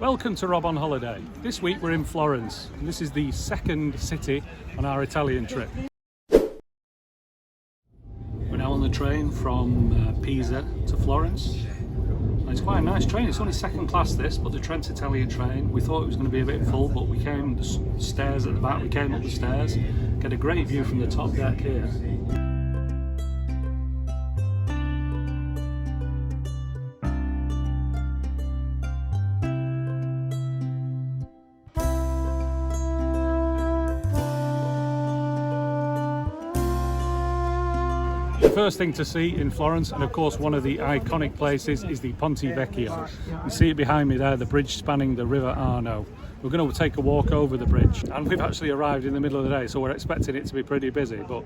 Welcome to Rob on Holiday. This week we're in Florence, and this is the second city on our Italian trip. We're now on the train from Pisa to Florence. And it's quite a nice train. It's only second class this, but the Trent Italian train. We thought it was going to be a bit full, but we came the stairs at the back. We came up the stairs, get a great view from the top deck here. The first thing to see in Florence, and of course one of the iconic places, is the Ponte Vecchio. You see it behind me there, the bridge spanning the River Arno. We're going to take a walk over the bridge, and we've actually arrived in the middle of the day, so we're expecting it to be pretty busy, but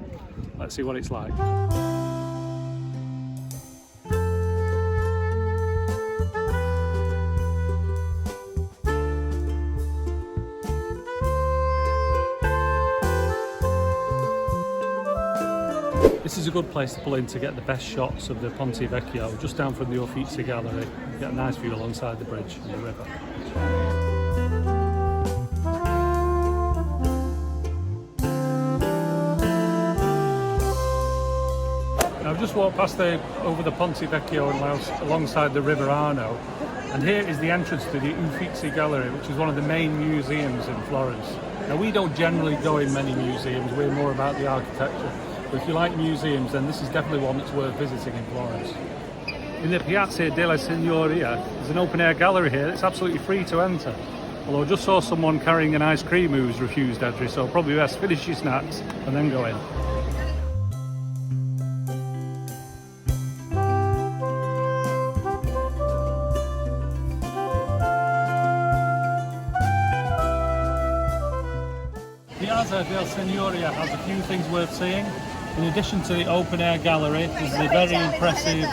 let's see what it's like. This is a good place to pull in to get the best shots of the Ponte Vecchio, just down from the Uffizi Gallery. You get a nice view alongside the bridge and the river. Now, I've just walked past over the Ponte Vecchio alongside the River Arno, and here is the entrance to the Uffizi Gallery, which is one of the main museums in Florence. Now, we don't generally go in many museums, we're more about the architecture. But if you like museums, then this is definitely one that's worth visiting in Florence. In the Piazza della Signoria, there's an open-air gallery here. It's absolutely free to enter. Although I just saw someone carrying an ice cream who's refused entry, so probably best finish your snacks and then go in. Piazza della Signoria has a few things worth seeing. In addition to the open-air gallery, there's the very impressive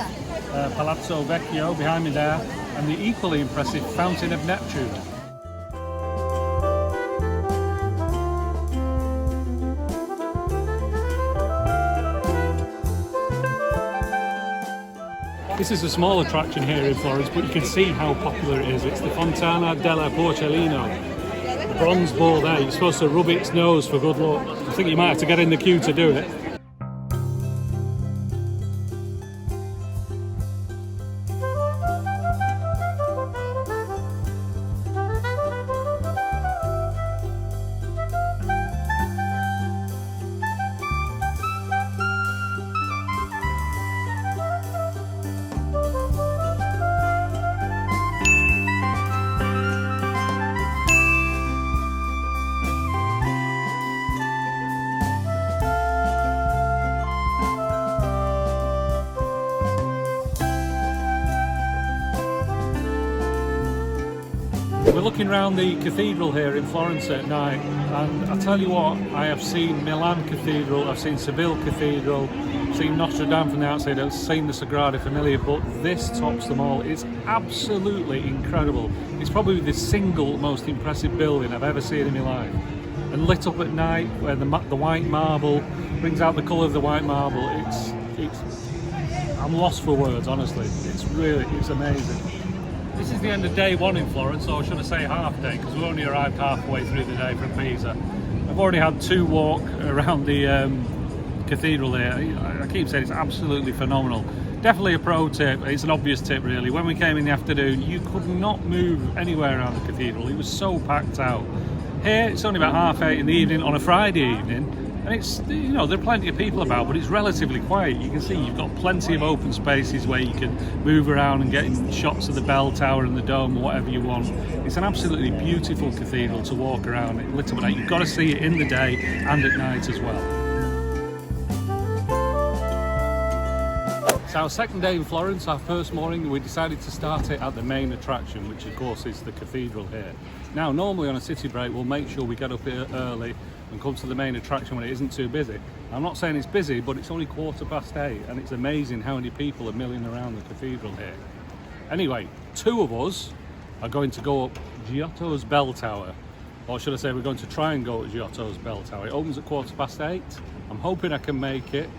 Palazzo Vecchio behind me there, and the equally impressive Fountain of Neptune. This is a small attraction here in Florence, but you can see how popular it is. It's the Fontana della Porcellino. The bronze ball there, you're supposed to rub its nose for good luck. I think you might have to get in the queue to do it. We're looking around the cathedral here in Florence at night, and I tell you what, I have seen Milan Cathedral, I've seen Seville Cathedral, I've seen Notre Dame from the outside, I've seen the Sagrada Familia, but this tops them all. It's absolutely incredible. It's probably the single most impressive building I've ever seen in my life. And lit up at night, where the white marble brings out the colour of the white marble, I'm lost for words, honestly. It's amazing. This is the end of day one in Florence, or should I say half day, because we only arrived halfway through the day from Pisa. I've already had two walk around the cathedral here. I keep saying it's absolutely phenomenal. Definitely a pro tip, it's an obvious tip really. When we came in the afternoon, you could not move anywhere around the cathedral. It was so packed out. Here, it's only about 8:30 in the evening on a Friday evening, and it's, you know, there are plenty of people about, but it's relatively quiet. You can see you've got plenty of open spaces where you can move around and get shots of the bell tower and the dome or whatever you want. It's an absolutely beautiful cathedral to walk around. It lit up at night. You've got to see it in the day and at night as well. So our second day in Florence, our first morning, we decided to start it at the main attraction, which of course is the cathedral here. Now, normally on a city break, we'll make sure we get up here early and come to the main attraction when it isn't too busy. I'm not saying it's busy, but it's only 8:15, and it's amazing how many people are milling around the cathedral here. Anyway, two of us are going to go up Giotto's bell tower, or should I say we're going to try and go at Giotto's bell tower. It opens at 8:15. I'm hoping I can make it.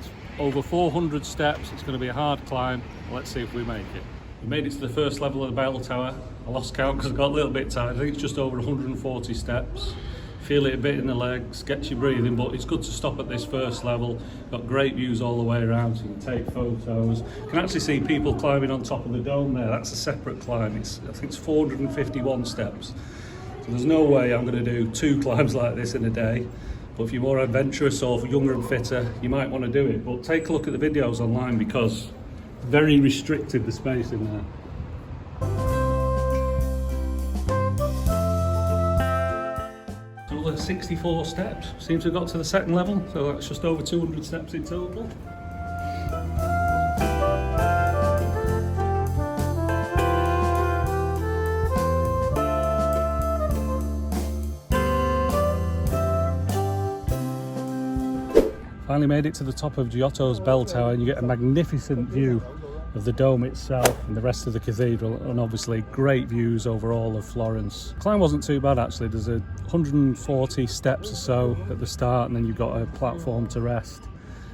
It's over 400 steps, it's going to be a hard climb. Let's see if we make it. We made it to the first level of the bell tower. I lost count because I got a little bit tired. I think it's just over 140 steps. Feel it a bit in the legs, gets you breathing, but it's good to stop at this first level. Got great views all the way around, so you can take photos. You can actually see people climbing on top of the dome there. That's a separate climb. I think it's 451 steps. So there's no way I'm going to do 2 climbs like this in a day. But if you're more adventurous or younger and fitter, you might want to do it. But take a look at the videos online because very restricted the space in there. Another 64 steps. Seems to have got to the second level, so that's just over 200 steps in total. Finally made it to the top of Giotto's bell tower, and you get a magnificent view of the dome itself and the rest of the cathedral, and obviously great views over all of Florence. The climb wasn't too bad actually. There's 140 steps or so at the start, and then you've got a platform to rest,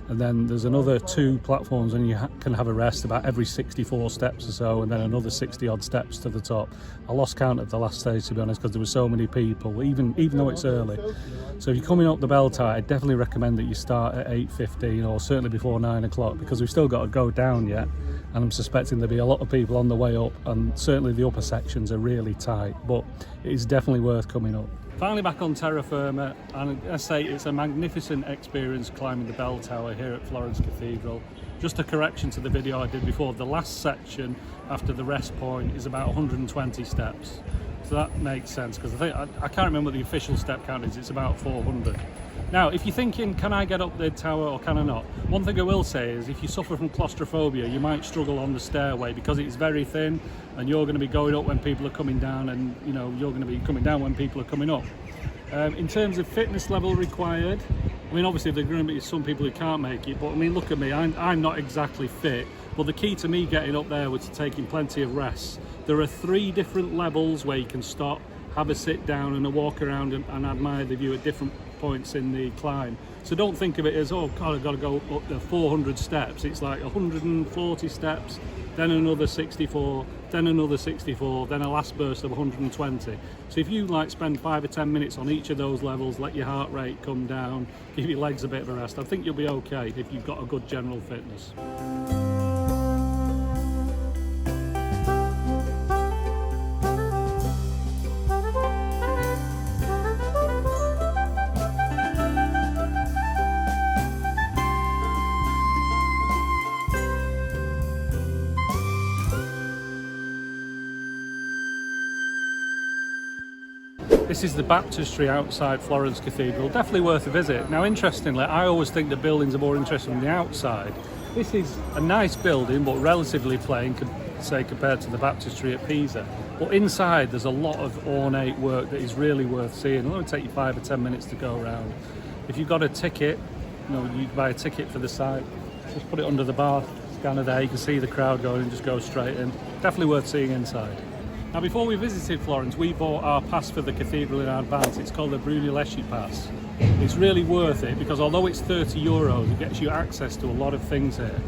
and then there's another 2 platforms, and you can have a rest about every 64 steps or so, and then another 60 odd steps to the top. I lost count at the last stage, to be honest, because there were so many people, even though it's early. So if you're coming up the bell tower, I definitely recommend that you start at 8:15 or certainly before 9 o'clock, because we've still got to go down yet, and I'm suspecting there'll be a lot of people on the way up, and certainly the upper sections are really tight, but it is definitely worth coming up. Finally back on terra firma, and I say it's a magnificent experience climbing the bell tower here at Florence Cathedral. Just a correction to the video I did before, the last section after the rest point is about 120 steps. So that makes sense, because I can't remember what the official step count is, it's about 400. Now, if you're thinking, can I get up the tower or can I not? One thing I will say is if you suffer from claustrophobia, you might struggle on the stairway because it's very thin and you're going to be going up when people are coming down, and you know, you're going to be coming down when people are coming up. In terms of fitness level required, I mean, obviously there are going to be some people who can't make it, but I mean, look at me, I'm not exactly fit, but the key to me getting up there was taking plenty of rests. There are 3 different levels where you can stop, have a sit down and a walk around and admire the view at different points in the climb. So don't think of it as, oh God, I've got to go up the 400 steps. It's like 140 steps, then another 64, then another 64, then a last burst of 120. So if you like spend 5 or 10 minutes on each of those levels, let your heart rate come down, give your legs a bit of a rest, I think you'll be okay if you've got a good general fitness. This is the baptistry outside Florence Cathedral, definitely worth a visit. Now interestingly, I always think the buildings are more interesting from the outside. This is a nice building but relatively plain, say, compared to the baptistry at Pisa. But inside there's a lot of ornate work that is really worth seeing. It'll only take you 5 or 10 minutes to go around. If you've got a ticket, you know, you buy a ticket for the site, just put it under the bar scanner there, you can see the crowd going and just go straight in. Definitely worth seeing inside. Now, before we visited Florence, we bought our pass for the cathedral in advance. It's called the Brunelleschi Pass. It's really worth it because although it's €30, it gets you access to a lot of things here.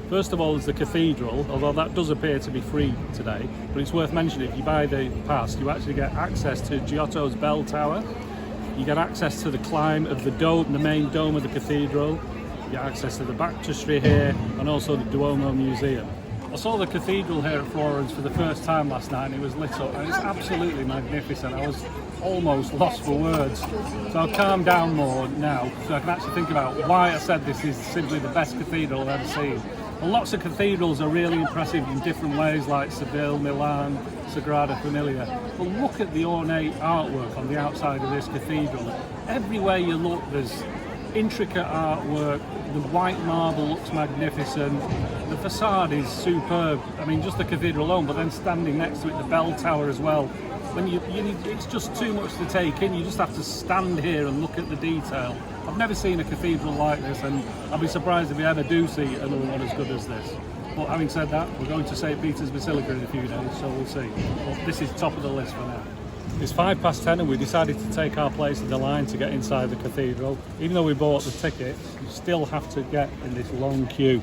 First of all is the cathedral, although that does appear to be free today, but it's worth mentioning if you buy the pass, you actually get access to Giotto's bell tower, you get access to the climb of the dome, the main dome of the cathedral, you get access to the baptistry here, and also the Duomo Museum. I saw the cathedral here at Florence for the first time last night and it was lit up and it's absolutely magnificent. I was almost lost for words. So I'll calm down more now so I can actually think about why I said this is simply the best cathedral I've ever seen. Well, lots of cathedrals are really impressive in different ways, like Seville, Milan, Sagrada Familia. But look at the ornate artwork on the outside of this cathedral. Everywhere you look there's intricate artwork, the white marble looks magnificent, the facade is superb. I mean, just the cathedral alone, but then standing next to it, the bell tower as well. When it's just too much to take in, you just have to stand here and look at the detail. I've never seen a cathedral like this, and I'll be surprised if we ever do see another one as good as this. But having said that, we're going to St. Peter's Basilica in a few days, so we'll see. But this is top of the list for now. It's 10:05 and we decided to take our place in the line to get inside the cathedral. Even though we bought the tickets, you still have to get in this long queue.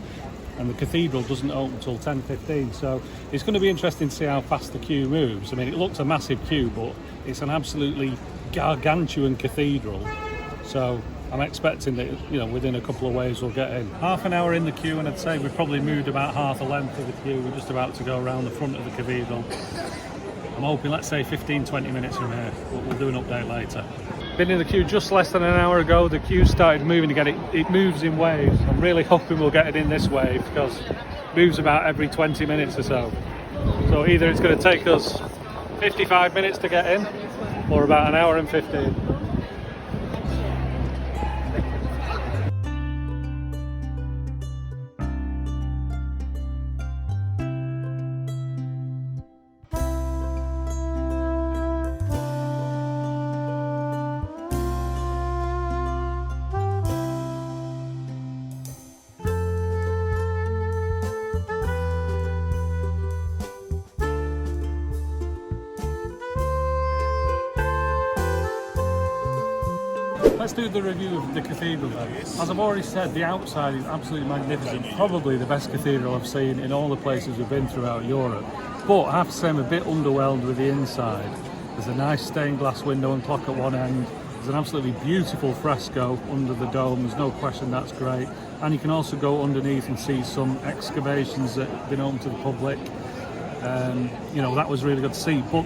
and the cathedral doesn't open until 10:15. So it's going to be interesting to see how fast the queue moves. I mean, it looks a massive queue, but it's an absolutely gargantuan cathedral. So I'm expecting that, you know, within a couple of waves we'll get in. Half an hour in the queue, and I'd say we've probably moved about half a length of the queue. We're just about to go around the front of the cathedral. I'm hoping, let's say 15-20 minutes from here, but we'll do an update later. Been in the queue just less than an hour ago. The queue started moving again. It moves in waves. I'm really hoping we'll get it in this wave, because it moves about every 20 minutes or so. So either it's going to take us 55 minutes to get in, or about an hour and 15. Let's do the review of the cathedral then. As I've already said, the outside is absolutely magnificent. Probably the best cathedral I've seen in all the places we've been throughout Europe. But I have to say I'm a bit underwhelmed with the inside. There's a nice stained glass window and clock at one end. There's an absolutely beautiful fresco under the dome. There's no question that's great. And you can also go underneath and see some excavations that have been open to the public. You know, that was really good to see. But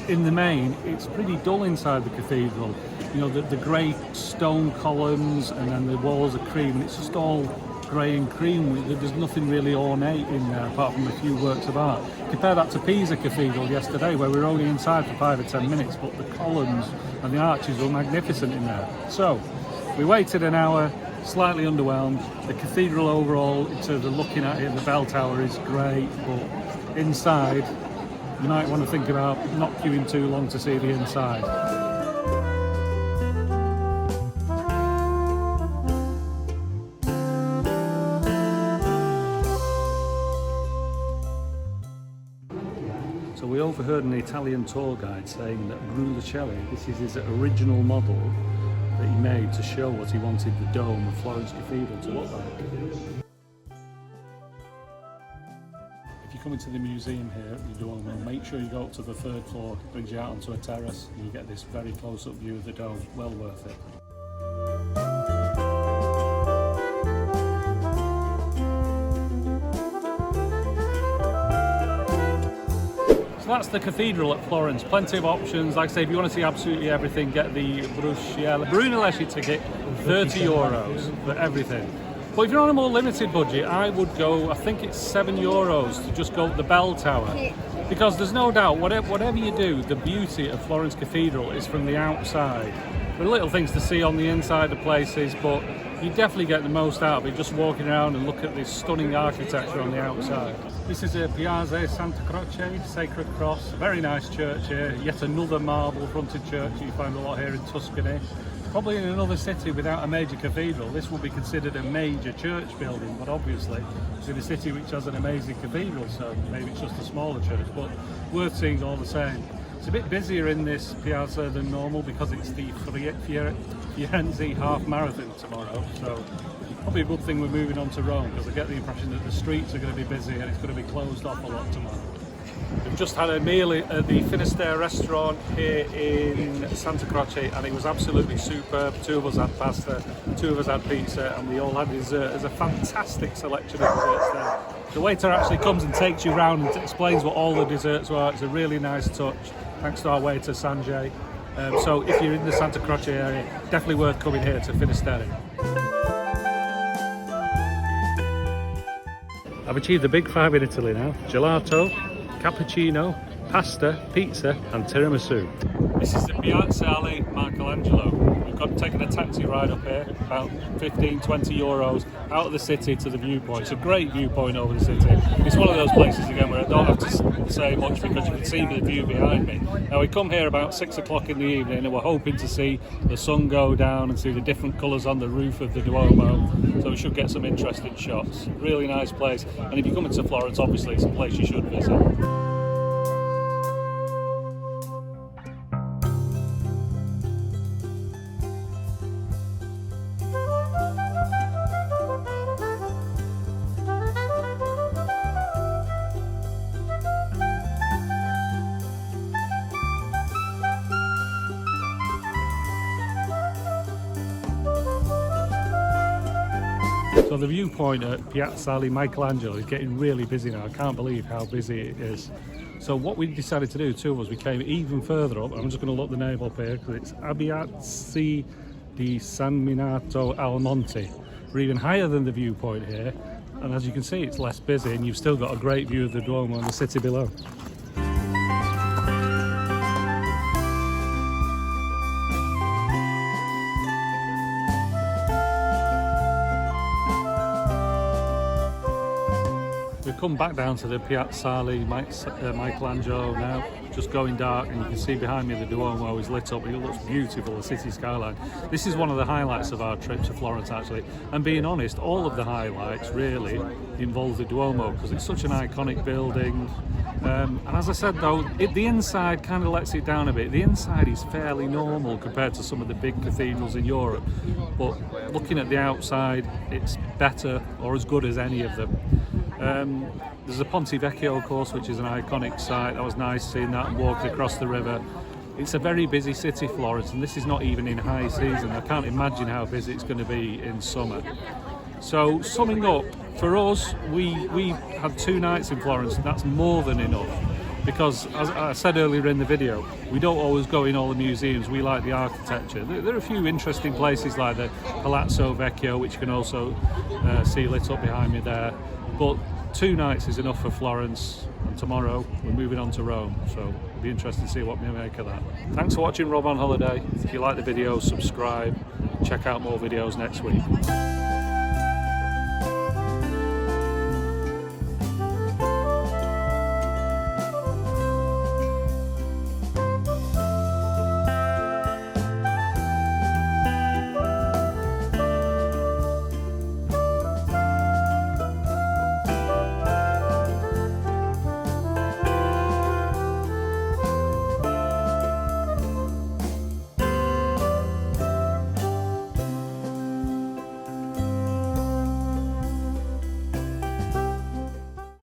in the main, it's pretty dull inside the cathedral. You know, the grey stone columns, and then the walls are cream, and it's just all grey and cream. There's nothing really ornate in there apart from a few works of art. Compare that to Pisa Cathedral yesterday, where we were only inside for 5 or 10 minutes, but the columns and the arches were magnificent in there. So we waited an hour, slightly underwhelmed. The cathedral overall, in terms of looking at it, the bell tower is great, but inside you might want to think about not queuing too long to see the inside. So we overheard an Italian tour guide saying that Brunelleschi, this is his original model that he made to show what he wanted the dome of Florence Cathedral to look like. If you come into the museum here at the Duomo, make sure you go up to the 3rd floor. It brings you out onto a terrace and you get this very close-up view of the dome. Well worth it. So that's the cathedral at Florence. Plenty of options. Like I say, if you want to see absolutely everything, get the Brunelleschi ticket, €30 for everything. But if you're on a more limited budget, I would go, I think it's €7 to just go up the bell tower. Because there's no doubt, whatever you do, the beauty of Florence Cathedral is from the outside. There are little things to see on the inside of places, but you definitely get the most out of it just walking around and look at this stunning architecture on the outside. This is a Piazza Santa Croce, Sacred Cross. A very nice church here, yet another marble fronted church. You find a lot here in Tuscany. Probably in another city without a major cathedral, this will be considered a major church building, but obviously it's in a city which has an amazing cathedral, so maybe it's just a smaller church, but worth seeing all the same. It's a bit busier in this piazza than normal because it's the Firenze half marathon tomorrow, so probably a good thing we're moving on to Rome, because I get the impression that the streets are going to be busy and it's going to be closed off a lot tomorrow. We've just had a meal at the Finisterre restaurant here in Santa Croce, and it was absolutely superb. 2 of us had pasta, 2 of us had pizza, and we all had dessert. There's a fantastic selection of desserts there. The waiter actually comes and takes you around and explains what all the desserts are. It's a really nice touch. Thanks to our waiter Sanjay. So if you're in the Santa Croce area, definitely worth coming here to Finisterre. I've achieved the big 5 in Italy now. Gelato, cappuccino, pasta, pizza and tiramisu. This is the Piazzale Michelangelo. We've got taken a taxi ride up here, about 15-20 euros, out of the city to the viewpoint. It's a great viewpoint over the city. It's one of those places again where I don't have to say much because you can see the view behind me. Now we come here about 6 o'clock in the evening and we're hoping to see the sun go down and see the different colours on the roof of the Duomo, so we should get some interesting shots. Really nice place, and if you come into Florence, obviously it's a place you should visit. So the viewpoint at Piazzale Michelangelo is getting really busy now. I can't believe how busy it is. So what we decided to do, two of us, we came even further up. I'm just going to look the name up here because it's Piazza di San Miniato al Monte. We're even higher than the viewpoint here, and as you can see it's less busy and you've still got a great view of the Duomo and the city below. We've come back down to the Piazzale Michelangelo now, just going dark, and you can see behind me the Duomo is lit up. It looks beautiful, the city skyline. This is one of the highlights of our trip to Florence actually, and being honest, all of the highlights really involve the Duomo because it's such an iconic building. And as I said though, the inside kind of lets it down a bit. The inside is fairly normal compared to some of the big cathedrals in Europe, but looking at the outside it's better or as good as any of them. There's a Ponte Vecchio, of course, which is an iconic site. That was nice seeing that and walking across the river. It's a very busy city, Florence, and this is not even in high season. I can't imagine how busy it's going to be in summer. So summing up, for us, we had 2 nights in Florence, and that's more than enough. Because, as I said earlier in the video, we don't always go in all the museums. We like the architecture. There are a few interesting places like the Palazzo Vecchio, which you can also see lit up behind me there. But 2 nights is enough for Florence, and tomorrow we're moving on to Rome, so it'll be interesting to see what we make of that. Thanks for watching Rob on Holiday. If you like the video, subscribe, check out more videos next week.